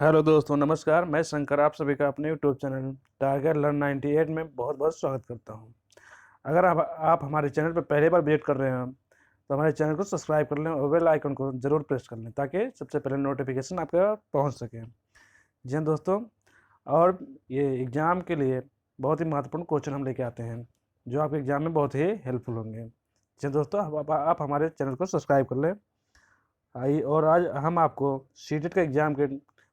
Hello दोस्तों, नमस्कार। मैं शंकर आप सभी का अपने यूट्यूब चैनल टाइगर लर्न 98 में बहुत बहुत स्वागत करता हूं। अगर आप हमारे चैनल पर पहली बार विजिट कर रहे हैं तो हमारे चैनल को सब्सक्राइब कर लें और बेल आइकन को ज़रूर प्रेस कर लें ताकि सबसे पहले नोटिफिकेशन आपके पास पहुंच सके। जी हाँ दोस्तों, और ये एग्ज़ाम के लिए बहुत ही महत्वपूर्ण क्वेश्चन हम लेके आते हैं जो आपके एग्ज़ाम में बहुत ही हेल्पफुल होंगे। जी हाँ दोस्तों, आप हमारे चैनल को सब्सक्राइब कर लें। आइए, और आज हम आपको सीटेट के एग्ज़ाम के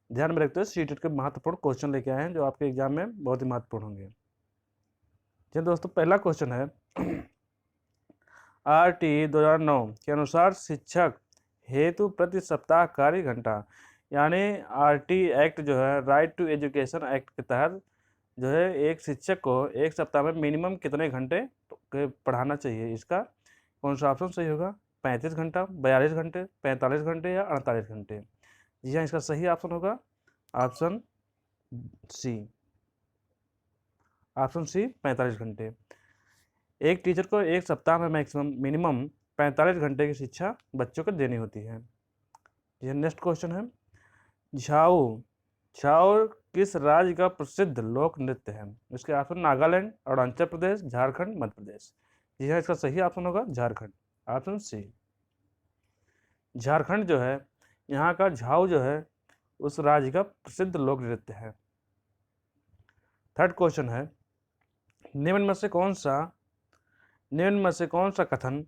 ध्यान में रखते हुए सीटेट के महत्वपूर्ण क्वेश्चन लेके आए हैं जो आपके एग्जाम में बहुत ही महत्वपूर्ण होंगे। चलिए दोस्तों, पहला क्वेश्चन है RT 2009 के अनुसार शिक्षक हेतु प्रति सप्ताह कार्य घंटा, यानी RT एक्ट जो है, राइट टू एजुकेशन एक्ट के तहत जो है एक शिक्षक को एक सप्ताह में मिनिमम कितने घंटे पढ़ाना चाहिए। इसका कौन सा ऑप्शन सही होगा? 35 घंटा, 42 घंटे, 45 घंटे या 48 घंटे? जी हाँ, इसका सही ऑप्शन होगा ऑप्शन सी। ऑप्शन सी 45 घंटे। एक टीचर को एक सप्ताह में मिनिमम 45 घंटे की शिक्षा बच्चों को देनी होती है। यह नेक्स्ट क्वेश्चन है, झाऊ झाऊ किस राज्य का प्रसिद्ध लोक नृत्य है? इसके ऑप्शन नागालैंड, अरुणाचल प्रदेश, झारखंड, मध्य प्रदेश। जी हाँ, इसका सही ऑप्शन होगा झारखंड, ऑप्शन सी। झारखंड जो है, यहाँ का झाऊ जो है उस राज्य का प्रसिद्ध लोक नृत्य है। थर्ड क्वेश्चन है, निम्न में से कौन सा कथन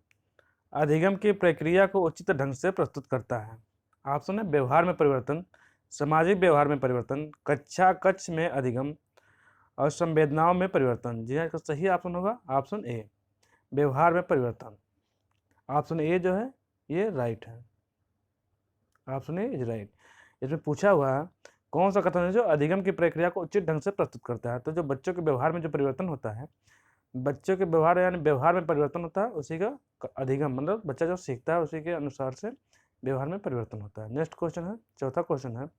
अधिगम की प्रक्रिया को उचित ढंग से प्रस्तुत करता है? ऑप्शन है व्यवहार में परिवर्तन, सामाजिक व्यवहार में परिवर्तन, कक्षा कक्ष में अधिगम और संवेदनाओं में परिवर्तन। जी हाँ, इसका सही ऑप्शन होगा ऑप्शन ए, व्यवहार में परिवर्तन। ऑप्शन ए जो है ये राइट है, ऑप्शन ए इज राइट। इसमें पूछा हुआ है कौन सा कथन है जो अधिगम की प्रक्रिया को उचित ढंग से प्रस्तुत करता है। तो जो बच्चों के व्यवहार में जो परिवर्तन होता है, बच्चों के व्यवहार यानी व्यवहार में परिवर्तन होता है, उसी का अधिगम मतलब बच्चा जो सीखता है उसी के अनुसार से व्यवहार में परिवर्तन होता है। नेक्स्ट क्वेश्चन है, चौथा क्वेश्चन है,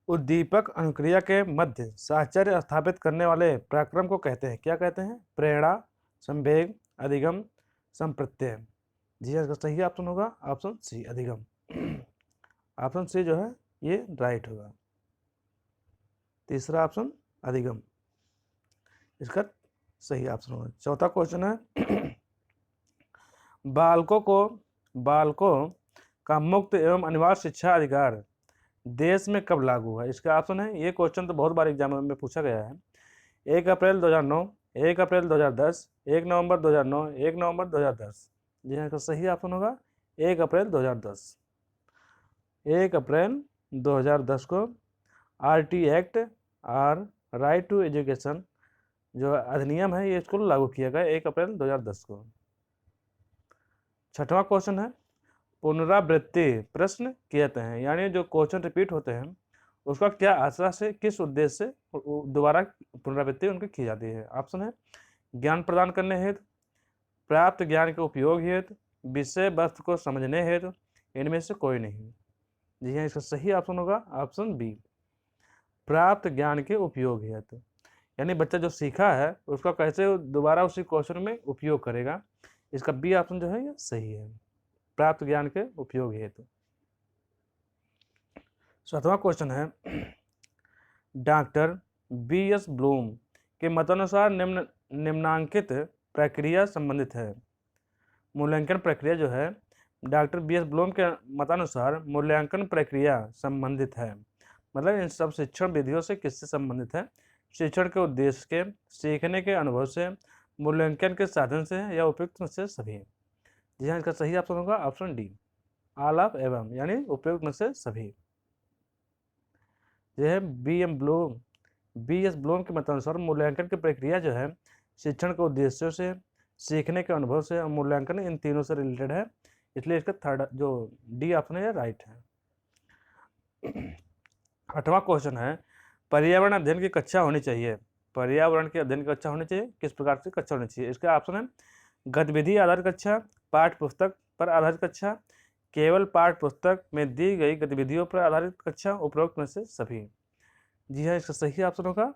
उद्दीपक अनुक्रिया के मध्य साहचर्य स्थापित करने वाले प्रक्रम को कहते हैं, क्या कहते हैं? प्रेरणा, संवेग, अधिगम, संप्रत्यय। जी इसका सही ऑप्शन होगा ऑप्शन सी, अधिगम। ऑप्शन सी जो है ये राइट होगा, तीसरा ऑप्शन अधिगम इसका सही ऑप्शन होगा। चौथा क्वेश्चन है, बालकों का मुक्त एवं अनिवार्य शिक्षा अधिकार देश में कब लागू है? इसका ऑप्शन है, ये क्वेश्चन तो बहुत बार एग्जाम में पूछा गया है। 1 अप्रैल 2009, 1 अप्रैल 2010, 1 नवंबर 2009, 1 नवंबर 2010। जी हाँ, इसका सही ऑप्शन होगा 1 अप्रैल 2010। 1 अप्रैल 2010 को RT एक्ट और राइट टू एजुकेशन जो अधिनियम है ये इसको लागू किया गया 1 अप्रैल 2010 को। छठवां क्वेश्चन है, पुनरावृत्ति प्रश्न कहते हैं, यानी जो क्वेश्चन रिपीट होते हैं उसका क्या आशा से, किस उद्देश्य से दोबारा पुनरावृत्ति उनकी की जाती है? ऑप्शन है ज्ञान प्रदान करने हेतु, प्राप्त ज्ञान के उपयोग हेतु, विषय वस्तु को समझने हेतु, इनमें से कोई नहीं। जी हाँ, इसका सही ऑप्शन होगा ऑप्शन बी, प्राप्त ज्ञान के उपयोग हेतु, यानी बच्चा जो सीखा है उसका कैसे दोबारा उसी क्वेश्चन में उपयोग करेगा। इसका बी ऑप्शन जो है ये सही है, प्राप्त ज्ञान के उपयोग हेतु। सातवां क्वेश्चन है, डॉक्टर BS ब्लूम के मतानुसार निम्नांकित प्रक्रिया संबंधित है। मूल्यांकन प्रक्रिया जो है डॉक्टर BS ब्लूम के मतानुसार मूल्यांकन प्रक्रिया संबंधित है, मतलब इन सब शिक्षण विधियों से किससे संबंधित है? शिक्षण के उद्देश्य के, सीखने के अनुभव से, मूल्यांकन के साधन से या उपयुक्त में से सभी। जी हाँ, इसका सही ऑप्शन होगा ऑप्शन डी, ऑल ऑफ एवं, यानी उपयुक्त में से सभी। यह है BS ब्लूम के मतानुसार मूल्यांकन की प्रक्रिया जो है शिक्षण के उद्देश्यों से, सीखने के अनुभव से और मूल्यांकन इन तीनों से रिलेटेड है, इसलिए इसका थर्ड जो डी ऑप्शन है राइट है। आठवां क्वेश्चन है, पर्यावरण अध्ययन की कक्षा होनी चाहिए, पर्यावरण के अध्ययन की कक्षा होनी चाहिए, किस प्रकार से कक्षा होनी चाहिए? इसका ऑप्शन है गतिविधि आधारित कक्षा, पाठ्य पुस्तक पर आधारित कक्षा, केवल पाठ्य पुस्तक में दी गई गतिविधियों पर आधारित कक्षा, उपरोक्त में से सभी। जी हाँ, इसका सही ऑप्शन होगा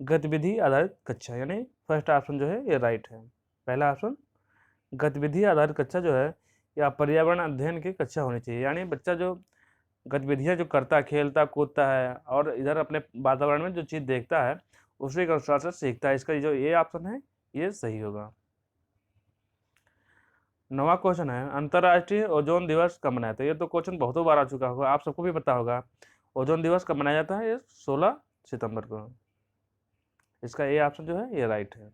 गतिविधि आधारित कक्षा, यानी फर्स्ट ऑप्शन जो है ये राइट है, पहला ऑप्शन गतिविधि आधारित कक्षा जो है या पर्यावरण अध्ययन की कक्षा होनी चाहिए, यानी बच्चा जो गतिविधियाँ जो करता है, खेलता कूदता है और इधर अपने वातावरण में जो चीज़ देखता है उसी के अनुसार से सीखता है। इसका जो ए ऑप्शन है ये सही होगा। 9वां क्वेश्चन है, अंतर्राष्ट्रीय ओजोन दिवस कब मनाया जाता है? ये तो क्वेश्चन बहुतों बार आ चुका होगा, आप सबको भी पता होगा। ओजोन दिवस कब मनाया जाता है? ये 16 सितंबर को। इसका ए ऑप्शन जो है ये राइट है।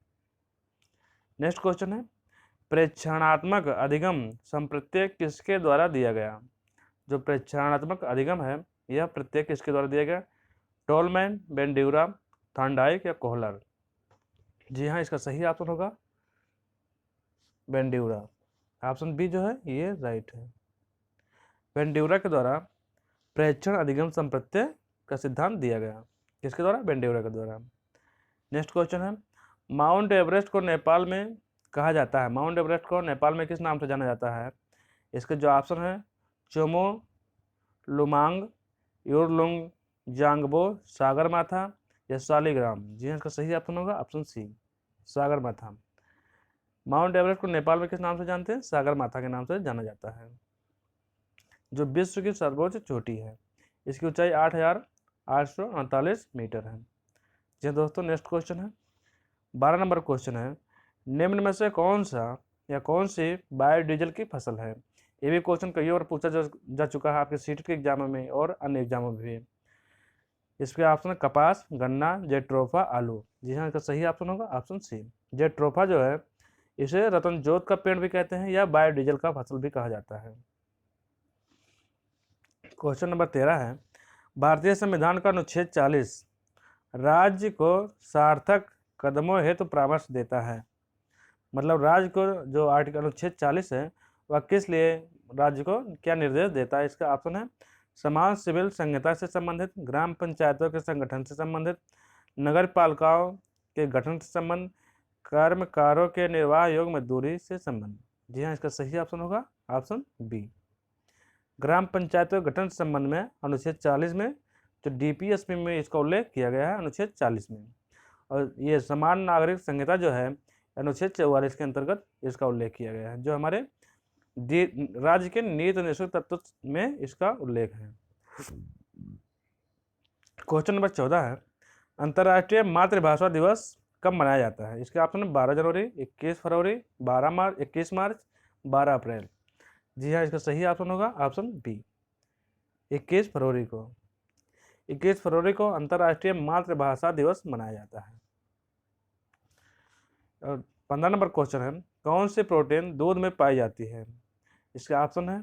नेक्स्ट क्वेश्चन है, प्रेक्षणात्मक अधिगम संप्रत्यय किसके द्वारा दिया गया? जो प्रेक्षणात्मक अधिगम है यह प्रत्यय किसके द्वारा दिया गया? टोलमैन, बेंड्यूरा, थॉर्नडाइक या कोहलर? जी हाँ, इसका सही ऑप्शन होगा बेंड्यूरा। ऑप्शन बी जो है ये राइट है। बेंड्यूरा के द्वारा प्रेक्षण अधिगम संप्रत्यय का सिद्धांत दिया गया। किसके द्वारा? बेंड्यूरा के द्वारा। नेक्स्ट क्वेश्चन है, माउंट एवरेस्ट को नेपाल में कहा जाता है? माउंट एवरेस्ट को नेपाल में किस नाम से जाना जाता है? इसके जो ऑप्शन है चोमो लुमांग, योरलुंग, जांगबो, सागरमाथा या शालिग्राम? जी हाँ, इसका सही ऑप्शन होगा option C Sagarmatha. Mount Everest को नेपाल में किस नाम से जानते हैं? सागरमाथा के नाम से जाना जाता है, जो विश्व की सर्वोच्च चोटी है। इसकी ऊंचाई 8,848 मीटर है। जी दोस्तों, नेक्स्ट क्वेश्चन है 12 नंबर क्वेश्चन है, निम्न में से कौन सा या कौन सी बायोडीजल की फसल है? ये भी क्वेश्चन कई और पूछा जा चुका है आपके सीटेट के एग्जाम में और अन्य एग्जामों में भी। इसके ऑप्शन है कपास, गन्ना, जेट्रोफा, आलू। जी हाँ, इसका सही ऑप्शन होगा ऑप्शन सी जेट्रोफा। जो है इसे रतन जोत का पेड़ भी कहते हैं या बायोडीजल का फसल भी कहा जाता है। क्वेश्चन नंबर 13 है, भारतीय संविधान का अनुच्छेद 40 राज्य को सार्थक कदमों हेतु परामर्श देता है। मतलब राज्य को जो आर्टिकल अनुच्छेद 40 है वह किस लिए राज्य को क्या निर्देश देता है? इसका ऑप्शन है समाज सिविल संहिता से संबंधित, ग्राम पंचायतों के संगठन से संबंधित, नगर पालिकाओं के गठन से संबंध, कर्मकारों के निर्वाह योग्य मजदूरी से संबंध। जी हाँ, इसका सही ऑप्शन होगा ऑप्शन बी ग्राम पंचायतों के गठन से संबंध में अनुच्छेद 40 में जो डीपीएसपी में इसका उल्लेख किया गया है अनुच्छेद 40 में। और ये समान नागरिक संहिता जो है अनुच्छेद 44 के अंतर्गत इसका उल्लेख किया गया है, जो हमारे राज्य के नीति निश्चित तत्व में इसका उल्लेख है। क्वेश्चन नंबर 14 है, अंतर्राष्ट्रीय मातृभाषा दिवस कब मनाया जाता है? इसके ऑप्शन है 12 जनवरी, 21 फरवरी, 12 मार्च, 21 मार्च, 12 अप्रैल। जी हाँ, इसका सही ऑप्शन होगा ऑप्शन बी 21 फरवरी को। 21 फरवरी को अंतर्राष्ट्रीय मातृभाषा दिवस मनाया जाता है। और 15 नंबर क्वेश्चन है, कौन सी प्रोटीन दूध में पाई जाती है? इसका ऑप्शन है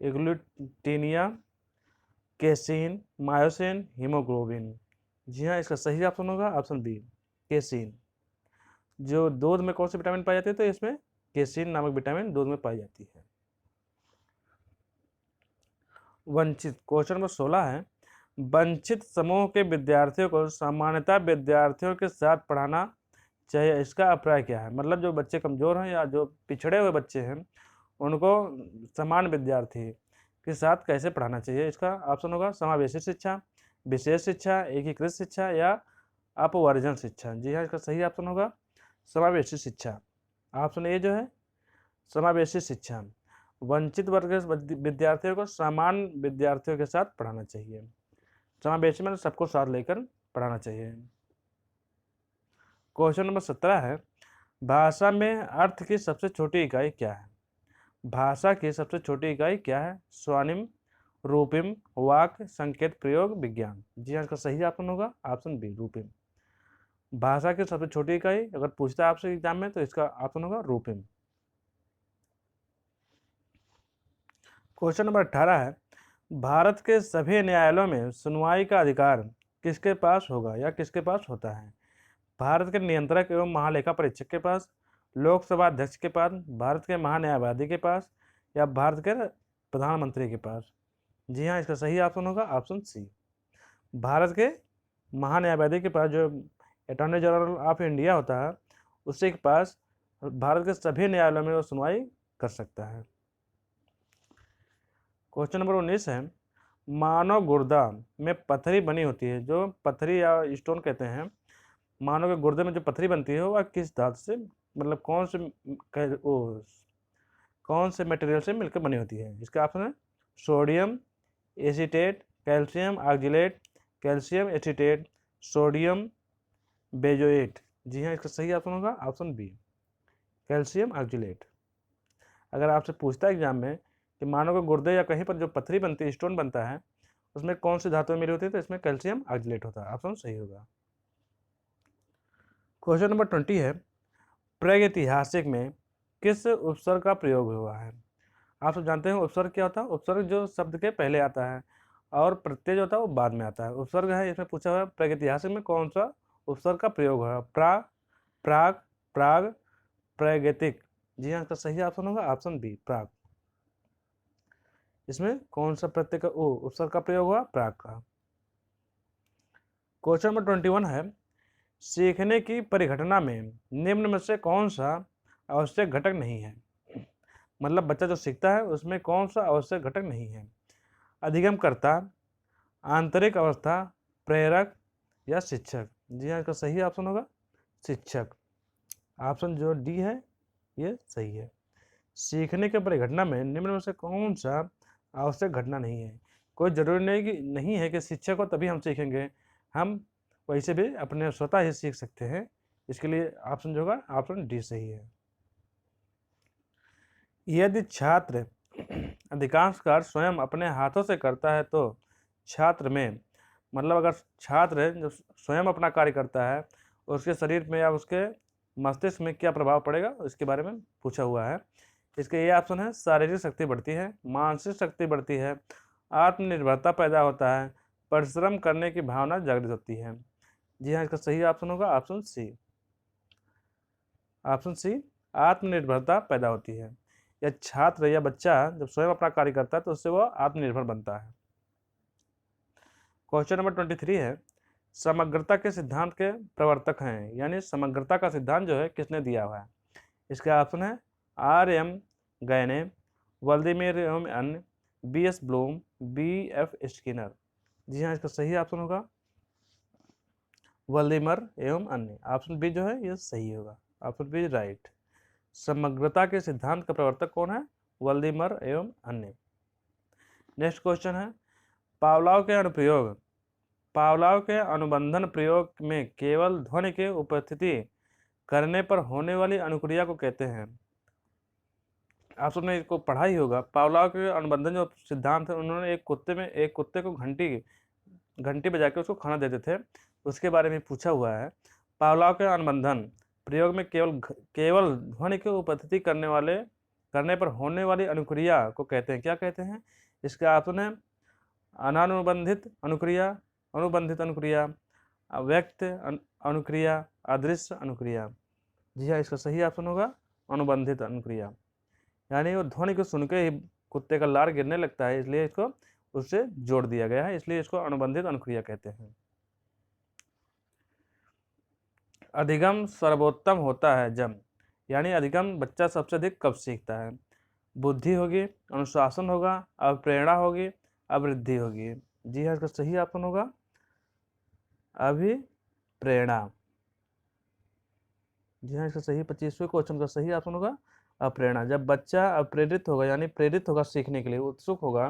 एग्लूटिनिया, केसिन, मायोसिन, हीमोग्लोबिन। जी हाँ, इसका सही ऑप्शन होगा ऑप्शन बी केसिन। जो दूध में कौन सी विटामिन पाई जाती है? तो इसमें केसिन नामक विटामिन दूध में पाई जाती है। वंचित क्वेश्चन नंबर 16 है, वंचित समूह के विद्यार्थियों को सामान्यतः विद्यार्थियों के साथ पढ़ाना चाहिए। इसका अभिप्राय क्या है? मतलब जो बच्चे कमजोर हैं या जो पिछड़े हुए बच्चे हैं उनको समान विद्यार्थी के साथ कैसे पढ़ाना चाहिए? इसका ऑप्शन होगा समावेशी शिक्षा, विशेष शिक्षा, एकीकृत शिक्षा या अपवर्जन शिक्षा। जी हाँ, इसका सही ऑप्शन होगा समावेशी शिक्षा। ऑप्शन ए जो है समावेशी शिक्षा। वंचित वर्ग के विद्यार्थियों को समान विद्यार्थियों के साथ पढ़ाना चाहिए। समावेशी में सबको साथ लेकर पढ़ाना चाहिए। क्वेश्चन नंबर 17 है, भाषा में अर्थ की सबसे छोटी इकाई क्या है? भाषा की सबसे छोटी इकाई क्या है? स्वनिम, रूपिम, वाक्य, संकेत, प्रयोग, विज्ञान। जी हाँ, इसका सही ऑप्शन होगा ऑप्शन बी रूपिम। भाषा की सबसे छोटी इकाई अगर पूछता है आपसे एग्जाम में तो इसका ऑप्शन होगा रूपिम। क्वेश्चन नंबर 18 है, भारत के सभी न्यायालयों में सुनवाई का अधिकार किसके पास होगा या किसके पास होता है? भारत के नियंत्रक एवं महालेखा परीक्षक के पास, लोकसभा अध्यक्ष के पास, भारत के महान्यायवादी के पास या भारत के प्रधानमंत्री के पास? जी हाँ, इसका सही ऑप्शन होगा ऑप्शन सी भारत के महान्यायवादी के पास। जो अटॉर्नी जनरल ऑफ इंडिया होता है उसके पास भारत के सभी न्यायालयों में वो सुनवाई कर सकता है। क्वेश्चन नंबर 19 है, मानव गुर्दा में पथरी बनी होती है, जो पथरी या स्टोन कहते हैं, मानव के गुर्दे में जो पथरी बनती है वह किस धातु से, मतलब कौन से कौन से मटेरियल से मिलकर बनी होती है? इसका ऑप्शन है sodium acetate, calcium oxalate, calcium acetate, sodium benzoate. जी हाँ, इसका सही ऑप्शन होगा ऑप्शन बी, कैल्शियम ऑक्जेलेट। अगर आपसे पूछता है एग्जाम में कि मानव के गुर्दे या कहीं पर जो पथरी बनती है, स्टोन बनता है, उसमें कौन सी धातु मिली होती है, तो इसमें कैल्शियम ऑक्जेलेट होता है। ऑप्शन सही होगा। क्वेश्चन नंबर 20 है, प्रागैतिहासिक में किस उपसर्ग का प्रयोग हुआ है? आप सब जानते हैं उपसर्ग क्या होता है? उपसर्ग जो शब्द के पहले आता है और प्रत्यय जो होता है वो बाद में आता है, उपसर्ग है। इसमें पूछा हुआ है प्रागैतिहासिक में कौन सा उपसर्ग का प्रयोग हुआ है? प्राग, प्राग, प्रागैतिक। जी हाँ, इसका सही ऑप्शन होगा ऑप्शन बी, प्राग। इसमें कौन सा प्रत्यय का उपसर्ग का प्रयोग हुआ? प्राग का। क्वेश्चन नंबर 21 है, सीखने की परिघटना में निम्न में से कौन सा आवश्यक घटक नहीं है? मतलब बच्चा जो सीखता है उसमें कौन सा आवश्यक घटक नहीं है? अधिगमकर्ता, आंतरिक अवस्था, प्रेरक या शिक्षक। जी हाँ, इसका सही ऑप्शन होगा शिक्षक। ऑप्शन जो डी है ये सही है। सीखने के परिघटना में निम्न में से कौन सा आवश्यक घटना नहीं है? कोई जरूरी नहीं है कि शिक्षक हो तभी हम सीखेंगे, हम वैसे भी अपने स्वतः ही सीख सकते हैं। इसके लिए ऑप्शन जो होगा ऑप्शन डी सही है। यदि छात्र अधिकांश कार्य स्वयं अपने हाथों से करता है तो छात्र में, मतलब अगर छात्र जो स्वयं अपना कार्य करता है उसके शरीर में या उसके मस्तिष्क में क्या प्रभाव पड़ेगा, इसके बारे में पूछा हुआ है। इसके ये ऑप्शन है, शारीरिक शक्ति बढ़ती है, मानसिक शक्ति बढ़ती है, आत्मनिर्भरता पैदा होता है, परिश्रम करने की भावना जागृत होती है। जी हाँ, इसका सही ऑप्शन होगा ऑप्शन सी, ऑप्शन सी, आत्मनिर्भरता पैदा होती है। या छात्र या बच्चा जब स्वयं अपना कार्य करता है तो उससे वह आत्मनिर्भर बनता है। क्वेश्चन नंबर 23 है, समग्रता के सिद्धांत के प्रवर्तक हैं, यानी समग्रता का सिद्धांत जो है किसने दिया हुआ है? इसका ऑप्शन है R.M. गैने, व्लादिमीर एवं अन्य, B.S. Bloom, B.F. स्किनर। जी हाँ, इसका सही ऑप्शन होगा व्लादिमीर एवं अन्य। ऑप्शन बी जो है ये सही होगा, ऑप्शन बी राइट। समग्रता के सिद्धांत का प्रवर्तक कौन है? व्लादिमीर एवं अन्य। नेक्स्ट क्वेश्चन है, पावलाव के अनुबंधन प्रयोग में केवल ध्वनि की उपस्थिति करने पर होने वाली अनुक्रिया को कहते हैं? आप सबने इसको पढ़ा ही होगा। पावलाव के अनुबंधन जो सिद्धांत है, उन्होंने एक कुत्ते को घंटी बजा के उसको खाना देते थे, उसके बारे में पूछा हुआ है। पावलाव के अनुबंधन प्रयोग में केवल ध्वनि की उपस्थिति करने पर होने वाली अनुक्रिया को कहते हैं, क्या कहते हैं? इसका ऑप्शन है अनानुबंधित अनुक्रिया, अनुबंधित अनुक्रिया, अव्यक्त अनुक्रिया, अदृश्य अनुक्रिया। जी हाँ, इसका सही ऑप्शन होगा अनुबंधित अनुक्रिया। यानी वो ध्वनि को सुनकर ही कुत्ते का लार गिरने लगता है, इसलिए इसको उससे जोड़ दिया गया है, इसलिए इसको अनुबंधित अनुक्रिया कहते हैं। अधिगम सर्वोत्तम होता है जब, यानी अधिगम बच्चा सबसे अधिक कब सीखता है? बुद्धि होगी, अनुशासन होगा, अब प्रेरणा होगी, अवृद्धि होगी। जी हाँ, इसका सही ऑप्शन होगा अभिप्रेरणा। जी हाँ, इसका सही 25वें क्वेश्चन का सही ऑप्शन होगा अप्रेरणा। जब बच्चा अप्रेरित होगा, यानी प्रेरित होगा सीखने के लिए, उत्सुक होगा,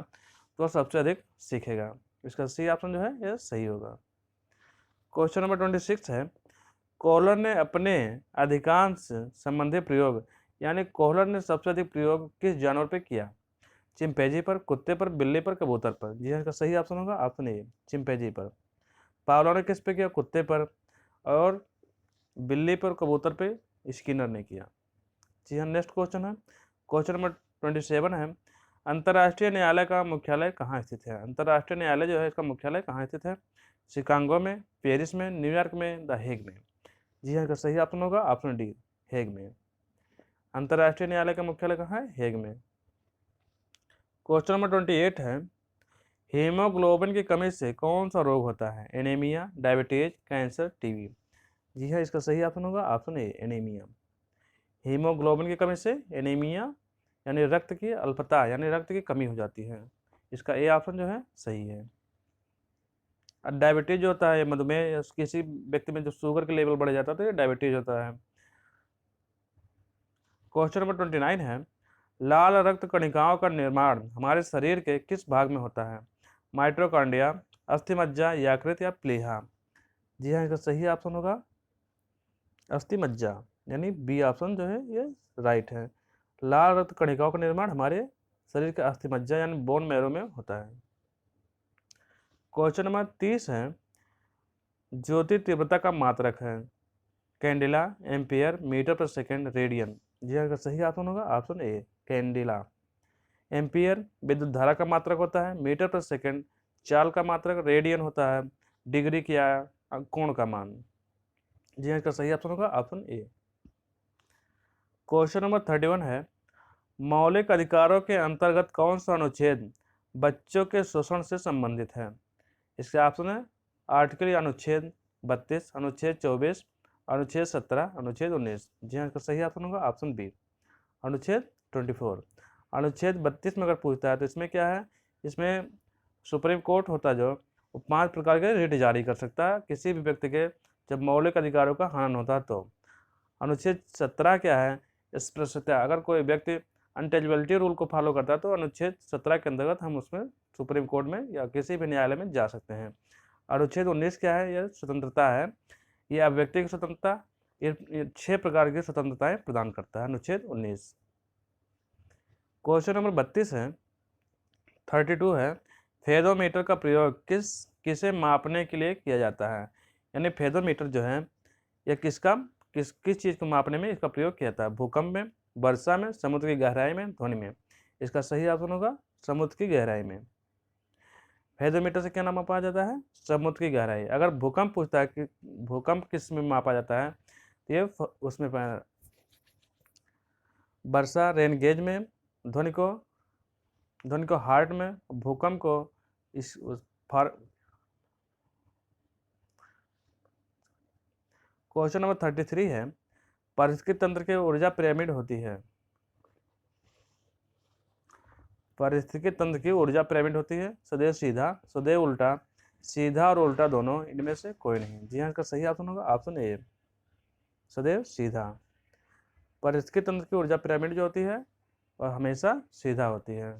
तो सबसे अधिक सीखेगा। इसका सही ऑप्शन जो है यह सही होगा। क्वेश्चन नंबर 26 है, कोहलर ने अपने अधिकांश संबंधी प्रयोग, यानी कोहलर ने सबसे अधिक प्रयोग किस जानवर पर किया? चिंपैंजी पर, कुत्ते पर, बिल्ली पर, कबूतर पर। जी हाँ, इसका सही ऑप्शन होगा ऑप्शन ए, चिंपैंजी पर। पावलोव ने किस पे किया? कुत्ते पर, और बिल्ली पर, कबूतर पे स्किनर ने किया। जी हाँ, नेक्स्ट क्वेश्चन है, क्वेश्चन नंबर 27 है, अंतर्राष्ट्रीय न्यायालय का मुख्यालय कहाँ स्थित है? अंतर्राष्ट्रीय न्यायालय जो है इसका मुख्यालय कहाँ स्थित है? शिकागो में, पेरिस में, न्यूयॉर्क में, द हेग में। जी हाँ, इसका सही ऑप्शन होगा ऑप्शन डी, हेग में। अंतर्राष्ट्रीय न्यायालय का मुख्यालय कहाँ है? हेग में। क्वेश्चन नंबर 28 है, हीमोग्लोबिन की कमी से कौन सा रोग होता है? Anaemia, diabetes, cancer, TB. जी हाँ, इसका सही ऑप्शन होगा ऑप्शन ए, एनीमिया। हीमोग्लोबिन की कमी से एनीमिया, यानी रक्त की अल्पता, यानी रक्त की कमी हो जाती है। इसका ए ऑप्शन जो है सही है। और डायबिटीज जो होता है, मधुमेह, या किसी व्यक्ति में जो शुगर के लेवल बढ़ जाता है तो ये डायबिटीज होता है। क्वेश्चन नंबर 29 है, लाल रक्त कणिकाओं का निर्माण हमारे शरीर के किस भाग में होता है? माइटोकॉन्ड्रिया, अस्थिमज्जा, यकृत या प्लीहा? जी हाँ, इसका सही ऑप्शन होगा अस्थिमज्जा, यानी बी ऑप्शन जो है ये राइट है। लाल रक्त कणिकाओं का निर्माण हमारे शरीर के अस्थिमज्जा यानी बोन मैरो में होता है। क्वेश्चन नंबर 30 है, ज्योति तीव्रता का मात्रक है? कैंडिला, एम्पियर, मीटर पर सेकेंड, रेडियन? जी हाँ, सही ऑप्शन होगा ऑप्शन ए कैंडिला। एम्पियर विद्युत धारा का मात्रक होता है, मीटर पर सेकेंड चाल का मात्रक, रेडियन होता है डिग्री या कोण का मान। जी हाँ, इसका सही ऑप्शन होगा ऑप्शन ए। क्वेश्चन नंबर 31 है, मौलिक अधिकारों के अंतर्गत कौन सा अनुच्छेद बच्चों के शोषण से संबंधित है? इसका ऑप्शन है आर्टिकल या अनुच्छेद 32, अनुच्छेद 24, अनुच्छेद 17, अनुच्छेद 19। जी हाँ, इसका सही ऑप्शन होगा ऑप्शन बी अनुच्छेद 24। अनुच्छेद 32 में अगर पूछता है तो इसमें क्या है, इसमें सुप्रीम कोर्ट होता है जो वो 5 प्रकार के रिट जारी कर सकता है किसी भी व्यक्ति के जब मौलिक अधिकारों का हनन होता है तो। अनुच्छेद 17 क्या है, स्पष्टता, अगर कोई व्यक्ति अनटचेबिलिटी रूल को फॉलो करता है तो अनुच्छेद 17 के अंतर्गत हम उसमें सुप्रीम कोर्ट में या किसी भी न्यायालय में जा सकते हैं। अनुच्छेद 19 क्या है, यह स्वतंत्रता है, यह व्यक्ति की स्वतंत्रता, ये 6 प्रकार की स्वतंत्रताएं प्रदान करता है अनुच्छेद 19। क्वेश्चन नंबर 32 है, 32 है, फेदोमीटर का प्रयोग किसे मापने के लिए किया जाता है? यानी फेदोमीटर जो है यह किस चीज़ को मापने में इसका प्रयोग किया जाता है? भूकंप में, वर्षा में, समुद्र की गहराई में, ध्वनि में? इसका सही ऑप्शन होगा समुद्र की गहराई में। फेदोमीटर से क्या नाम मापा जाता है? समुद्र की गहराई। अगर भूकंप पूछता है कि भूकंप किस में मापा जाता है तो ये उसमें वर्षा रेन गेज में, ध्वनि को हार्ट में, भूकंप को इस क्वेश्चन नंबर 33 है, पारिस्थितिक तंत्र की ऊर्जा पिरामिड होती है? पारिस्थितिक तंत्र की ऊर्जा पिरामिड होती है सदैव सीधा, सदैव उल्टा, सीधा और उल्टा दोनों, इनमें से कोई नहीं। जी हाँ, इसका सही ऑप्शन होगा ऑप्शन ए सदैव सीधा। पारिस्थितिक तंत्र की ऊर्जा पिरामिड जो होती है वह हमेशा सीधा होती है।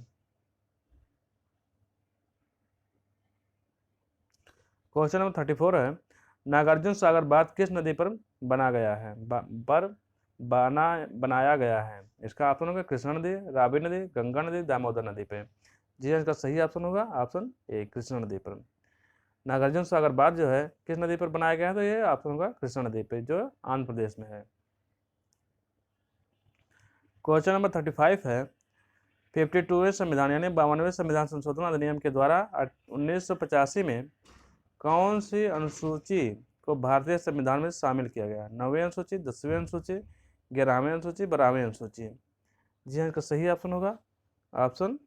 क्वेश्चन नंबर 34 है, नागार्जुन सागर बांध किस नदी पर बना गया है? बनाया गया है? इसका ऑप्शन होगा कृष्णा नदी, रावी नदी, गंगा नदी, दामोदर नदी पे? जी हाँ, इसका सही ऑप्शन होगा ऑप्शन ए कृष्णा नदी पर। नागार्जुन सागर बांध जो है किस नदी पर बनाया गया है? तो ये ऑप्शन होगा कृष्णा नदी पे जो आंध्र प्रदेश में है। क्वेश्चन नंबर 35 है, 52वें संविधान यानी 52वें संविधान संशोधन अधिनियम के द्वारा 1985 में कौन सी अनुसूची को भारतीय संविधान में शामिल किया गया? 9वीं अनुसूची, 10वीं अनुसूची, 11वीं अनुसूची, 12वीं अनुसूची? जी हाँ, इसका सही ऑप्शन होगा ऑप्शन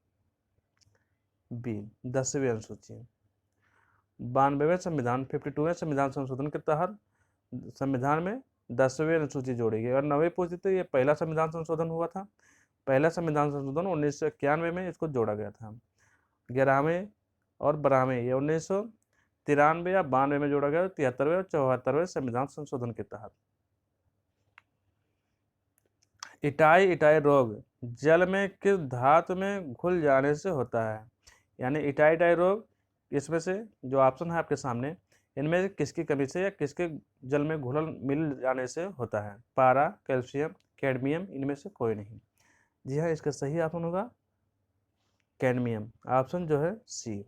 बी 10वीं अनुसूची। 92वें संविधान 52वें संविधान संशोधन के तहत संविधान में 10वीं अनुसूची जोड़ी गई। अगर 9वीं पूछती तो ये पहला संविधान संशोधन हुआ था, पहला संविधान संशोधन 1991 में इसको जोड़ा गया था। 11वें और 12वें ये 1993 या 92 में जोड़ा गया, 73वें और 74वें संविधान संशोधन के तहत। इटाई रोग जल में किस धातु में घुल जाने से होता है? यानी इटाई रोग इसमें से जो ऑप्शन है आपके सामने, इनमें से किसकी कमी से या किसके जल में घुल मिल जाने से होता है? पारा, कैल्शियम, कैडमियम, इनमें से कोई नहीं। जी हाँ, इसका सही ऑप्शन होगा कैडमियम, ऑप्शन जो है सी।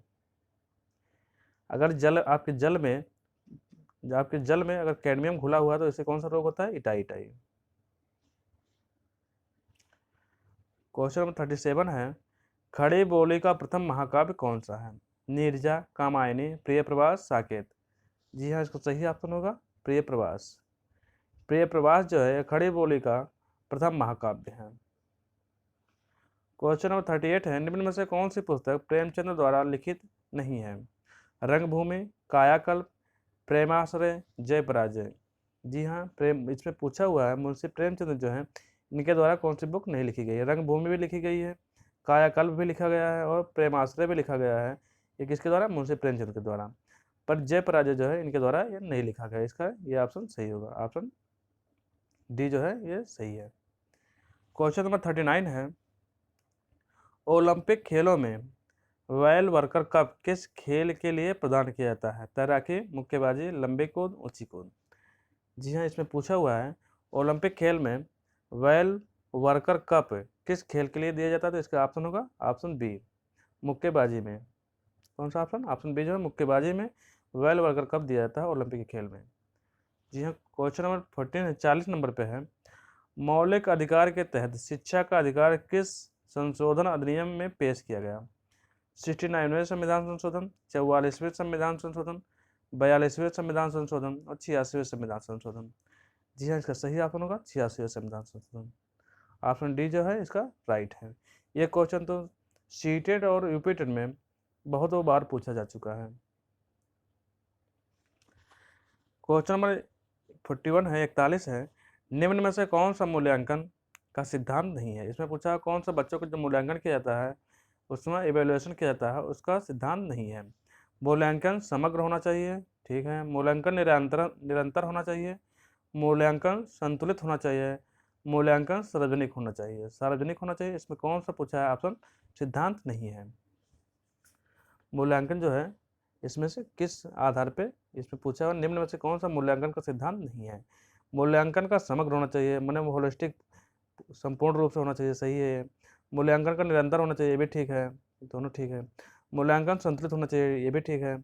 अगर आपके जल में अगर कैडमियम घुला हुआ तो इसे कौन सा रोग होता है? इटाई। क्वेश्चन नंबर 37 है, खड़ी बोली का प्रथम महाकाव्य कौन सा है? नीरजा, कामायनी, प्रियप्रवास, साकेत? जी हाँ, इसका सही ऑप्शन होगा प्रियप्रवास। प्रियप्रवास जो है खड़ी बोली का प्रथम महाकाव्य है। क्वेश्चन नंबर 38 है, निम्न में से कौन सी पुस्तक प्रेमचंद द्वारा लिखित नहीं है? रंगभूमि, कायाकल्प, प्रेमाश्रय, जय पराजय? जी हाँ, इसमें पूछा हुआ है मुंशी प्रेमचंद जो है इनके द्वारा कौन सी बुक नहीं लिखी गई है? रंगभूमि भी लिखी गई है, कायाकल्प भी लिखा गया है और प्रेमाश्रय भी लिखा गया है। ये किसके द्वारा? मुंशी प्रेमचंद के द्वारा। पर जय पराजय जो है इनके द्वारा ये नहीं लिखा गया। इसका ये ऑप्शन सही होगा, ऑप्शन डी जो है ये सही है। क्वेश्चन नंबर 39 है, ओलंपिक खेलों में रॉयल वर्कर कप किस खेल के लिए प्रदान किया जाता है? तैराकी, मुक्केबाजी, लंबी कूद, ऊंची कूद। जी हाँ, इसमें पूछा हुआ है ओलंपिक खेल में रॉयल वर्कर कप किस खेल के लिए दिया जाता है, तो इसका ऑप्शन होगा ऑप्शन बी, मुक्केबाजी में। कौन सा ऑप्शन? ऑप्शन बी जो है मुक्केबाजी में रॉयल वर्कर कप दिया जाता है ओलंपिक खेल में। जी हाँ, क्वेश्चन नंबर 14 40 नंबर पे है। मौलिक अधिकार के तहत शिक्षा का अधिकार किस संशोधन अधिनियम में पेश किया गया? 69वें संविधान संशोधन, 44वें संविधान संशोधन, 42वें संविधान संशोधन और 86वें संविधान संशोधन। जी हाँ, इसका सही ऑप्शन होगा 86वें संविधान संशोधन। ऑप्शन डी जो है इसका राइट है। ये क्वेश्चन तो सीटेड और यूपीटेड में बहुत बार पूछा जा चुका है। क्वेश्चन नंबर 41 है 41 है। निम्न में से कौन सा मूल्यांकन का सिद्धांत नहीं है? इसमें पूछा कौन सा बच्चों का जो मूल्यांकन किया जाता है उसमें इवेल्युएशन किया जाता है उसका सिद्धांत नहीं है। मूल्यांकन समग्र होना चाहिए, ठीक है। मूल्यांकन निरंतर होना चाहिए। मूल्यांकन संतुलित होना चाहिए। मूल्यांकन सार्वजनिक होना चाहिए। सार्वजनिक होना चाहिए, इसमें कौन सा पूछा है? ऑप्शन सिद्धांत नहीं है। मूल्यांकन जो है इसमें से किस आधार पे इसमें पूछा है? निम्न में से कौन सा मूल्यांकन का सिद्धांत नहीं है? मूल्यांकन का समग्र होना चाहिए, मैंने होलिस्टिक संपूर्ण रूप से होना चाहिए, सही है। मूल्यांकन का निरंतर होना चाहिए, ये भी ठीक है, दोनों ठीक है। मूल्यांकन संतुलित होना चाहिए, ये भी ठीक है।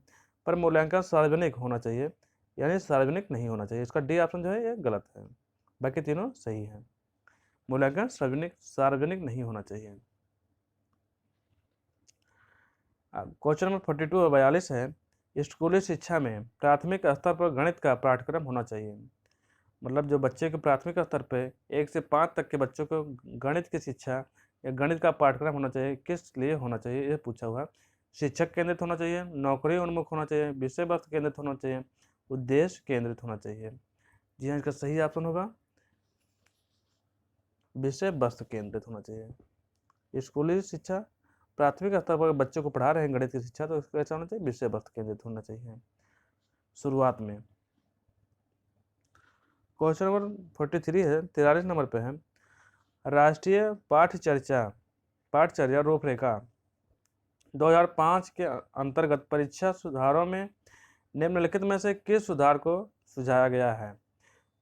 पर मूल्यांकन सार्वजनिक होना चाहिए, यानी सार्वजनिक नहीं होना चाहिए। इसका डी ऑप्शन जो है ये गलत है, बाकी तीनों सही है। मूल्यांकन सार्वजनिक नहीं होना चाहिए। क्वेश्चन नंबर 42 और 42 है। स्कूली शिक्षा में प्राथमिक स्तर पर गणित का पाठ्यक्रम होना चाहिए। मतलब जो बच्चे के प्राथमिक स्तर पे 1 से 5 तक के बच्चों को गणित की शिक्षा या गणित का पाठ्यक्रम होना चाहिए, किस लिए होना चाहिए ये पूछा हुआ है। शिक्षक केंद्रित होना चाहिए, नौकरी उन्मुख होना चाहिए, विषय वस्तु केंद्रित होना चाहिए, उद्देश्य केंद्रित होना चाहिए। जी हाँ, इसका सही ऑप्शन होगा विषय वस्तु केंद्रित होना चाहिए। स्कूली शिक्षा प्राथमिक स्तर पर बच्चों को पढ़ा रहे हैं गणित की शिक्षा, तो कैसा होना चाहिए? विषय वस्तु केंद्रित होना चाहिए शुरुआत में। क्वेश्चन नंबर 43 है 43 नंबर पे है। राष्ट्रीय पाठचर्या रूपरेखा 2005 के अंतर्गत परीक्षा सुधारों में निम्नलिखित में से किस सुधार को सुझाया गया है?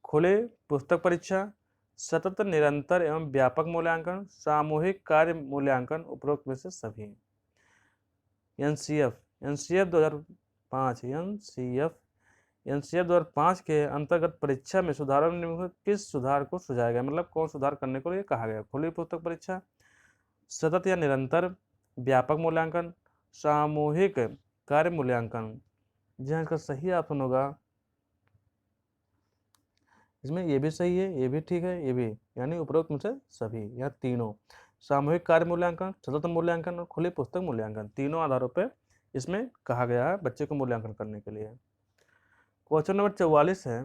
खुली पुस्तक परीक्षा, सतत निरंतर एवं व्यापक मूल्यांकन, सामूहिक कार्य मूल्यांकन, उपरोक्त में से सभी। एनसीएफ 2005 एनसीएफ 2005 के अंतर्गत परीक्षा में सुधारों में निम्नलिखित किस सुधार को सुझाया गया? मतलब कौन सुधार करने को ये कहा गया? खुली पुस्तक परीक्षा, सतत या निरंतर व्यापक मूल्यांकन, सामूहिक कार्य मूल्यांकन। जहाँ इसका सही ऑप्शन होगा, इसमें ये भी सही है, ये भी ठीक है, ये भी, यानी उपरोक्त में से सभी या तीनों। सामूहिक कार्य मूल्यांकन, सतत मूल्यांकन और खुली पुस्तक मूल्यांकन, तीनों आधारों पर इसमें कहा गया है बच्चे को मूल्यांकन करने के लिए। क्वेश्चन नंबर 44 है।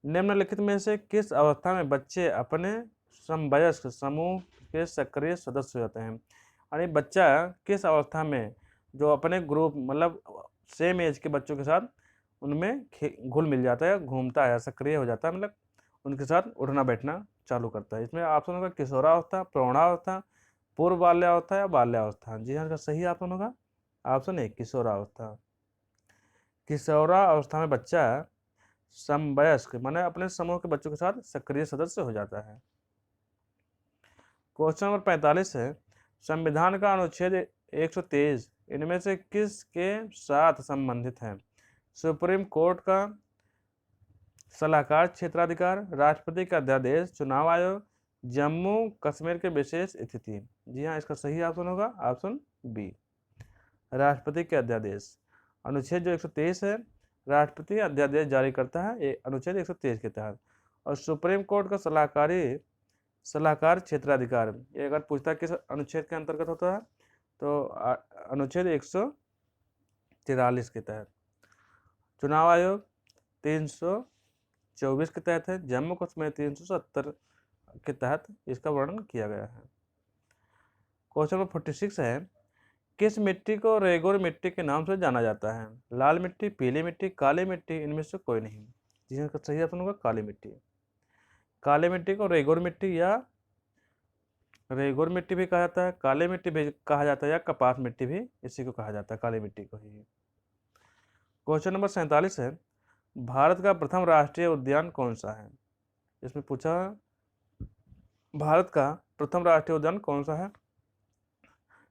निम्नलिखित में से किस अवस्था में बच्चे अपने समवयस्क समूह के सक्रिय सदस्य हो जाते हैं? यानी बच्चा किस अवस्था में जो अपने ग्रुप मतलब सेम एज के बच्चों के साथ उनमें घुल मिल जाता है, घूमता है, सक्रिय हो जाता है, मतलब उनके साथ उठना बैठना चालू करता है। इसमें ऑप्शन होगा किशोरावस्था, प्रौढ़ावस्था, पूर्व बाल्यावस्था या बाल्यावस्था। जी हाँ, इसका सही ऑप्शन होगा ऑप्शन ए, किशोरावस्था। किशोरावस्था में बच्चा समवयस्क माने अपने समूह के बच्चों के साथ सक्रिय सदस्य हो जाता है। क्वेश्चन नंबर 45 है। संविधान का अनुच्छेद 123 इनमें से किसके साथ संबंधित है? सुप्रीम कोर्ट का सलाहकार क्षेत्राधिकार, राष्ट्रपति का अध्यादेश, चुनाव आयोग, जम्मू कश्मीर के विशेष स्थिति। जी हाँ, इसका सही ऑप्शन होगा ऑप्शन बी, राष्ट्रपति के अध्यादेश। अनुच्छेद जो 123 है, राष्ट्रपति अध्यादेश जारी करता है ये अनुच्छेद 123 के तहत। और सुप्रीम कोर्ट का सलाहकार क्षेत्राधिकार, ये अगर पूछता है किस अनुच्छेद के अंतर्गत होता है तो अनुच्छेद 143 के तहत। चुनाव आयोग 324 के तहत है। जम्मू कश्मीर 370 के तहत इसका वर्णन किया गया है। क्वेश्चन नंबर 46 है। किस मिट्टी को रेगोर मिट्टी के नाम से जाना जाता है? लाल मिट्टी, पीली मिट्टी, काली मिट्टी, इनमें से कोई नहीं। जिसका सही ऑप्शन होगा काली मिट्टी। काली मिट्टी को रेगोर मिट्टी या रेगुर मिट्टी भी कहा जाता है, काली मिट्टी भी कहा जाता है, या कपास मिट्टी भी इसी को कहा जाता है, काली मिट्टी को ही। क्वेश्चन नंबर 47 है, भारत का प्रथम राष्ट्रीय उद्यान कौन सा है? इसमें पूछा भारत का प्रथम राष्ट्रीय उद्यान कौन सा है?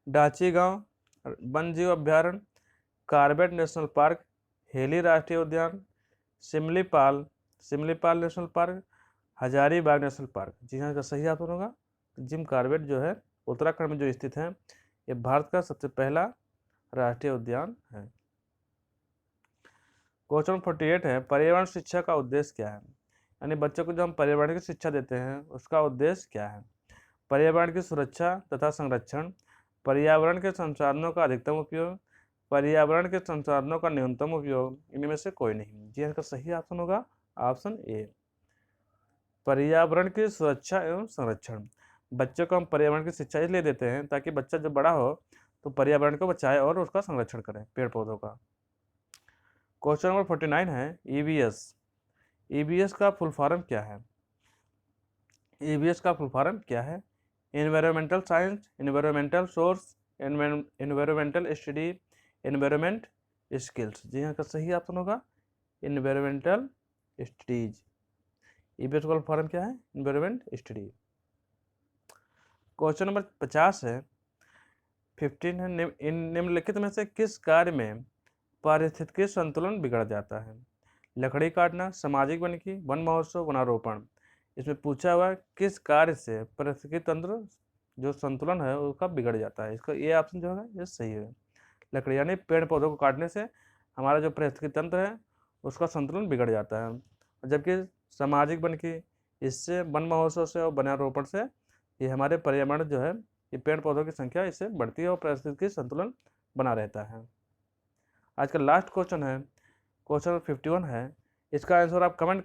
डाची गांव वन जीव अभ्यारण्य, कार्बेट नेशनल पार्क, हेली राष्ट्रीय उद्यान, Similipal Similipal national park, Hazaribagh national park. जी हाँ, इसका सही आंसर होगा जिम कार्बेट जो है उत्तराखंड में जो स्थित है, ये भारत का सबसे पहला राष्ट्रीय उद्यान है। क्वेश्चन 48 है, पर्यावरण शिक्षा का उद्देश्य क्या है? यानी बच्चों को जो हम पर्यावरण की शिक्षा देते हैं उसका उद्देश्य क्या है? पर्यावरण की सुरक्षा तथा संरक्षण, पर्यावरण के संसाधनों का अधिकतम उपयोग, पर्यावरण के संसाधनों का न्यूनतम उपयोग, इनमें से कोई नहीं। जी इसका सही ऑप्शन होगा ऑप्शन ए, पर्यावरण की सुरक्षा एवं संरक्षण। बच्चों को हम पर्यावरण की शिक्षा इसलिए देते हैं ताकि बच्चा जब बड़ा हो तो पर्यावरण को बचाए और उसका संरक्षण करे, पेड़ पौधों का। क्वेश्चन नंबर 49 है, ईवीएस। ईवीएस का फुल फॉर्म क्या है? ईवीएस का फुल फॉर्म क्या है? Environmental science, environmental source, environmental study, environment skills. जी हाँ, का सही ऑप्शन होगा एनवायरमेंटल स्टडीज। ईवीएस का फुल फॉर्म क्या है? Environment study. क्वेश्चन नंबर 50 है, 15 है, निम्नलिखित में से किस कार्य में पारिस्थितिकी संतुलन बिगड़ जाता है? लकड़ी काटना, सामाजिक वानिकी, वन महोत्सव, वनारोपण। इसमें पूछा हुआ है किस कार्य से पारिस्थितिकी तंत्र जो संतुलन है उसका बिगड़ जाता है। इसका ये ऑप्शन जो है ये सही है, लकड़ी यानी पेड़ पौधों को काटने से हमारा जो पारिस्थितिकी तंत्र है उसका संतुलन बिगड़ जाता है, जबकि सामाजिक वानिकी इससे, वन महोत्सव से और वनारोपण से ये हमारे पर्यावरण जो है ये पेड़ पौधों की संख्या इससे बढ़ती है और पारिस्थितिकी संतुलन बना रहता है। आज का लास्ट क्वेश्चन है, क्वेश्चन 51 है, इसका आंसर आप कमेंट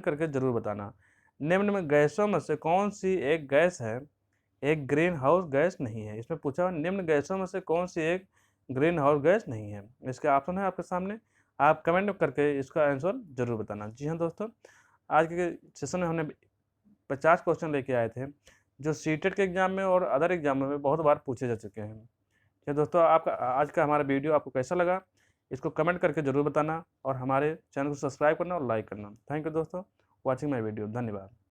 करके जरूर बताना। निम्न में गैसों में से कौन सी एक गैस है एक ग्रीन हाउस गैस नहीं है? इसमें पूछा निम्न गैसों में से कौन सी एक ग्रीन हाउस गैस नहीं है? इसके ऑप्शन है आपके सामने, आप कमेंट करके इसका आंसर जरूर बताना। जी हाँ दोस्तों, आज के सेशन में हमने 50 क्वेश्चन लेके आए थे जो सीटेट के एग्जाम में और अदर एग्जामों में बहुत बार पूछे जा चुके हैं। क्या दोस्तों, आपका आज का हमारा वीडियो आपको कैसा लगा? इसको कमेंट करके जरूर बताना और हमारे चैनल को सब्सक्राइब करना और लाइक करना। थैंक यू दोस्तों, वॉचिंग माय वीडियो। धन्यवाद।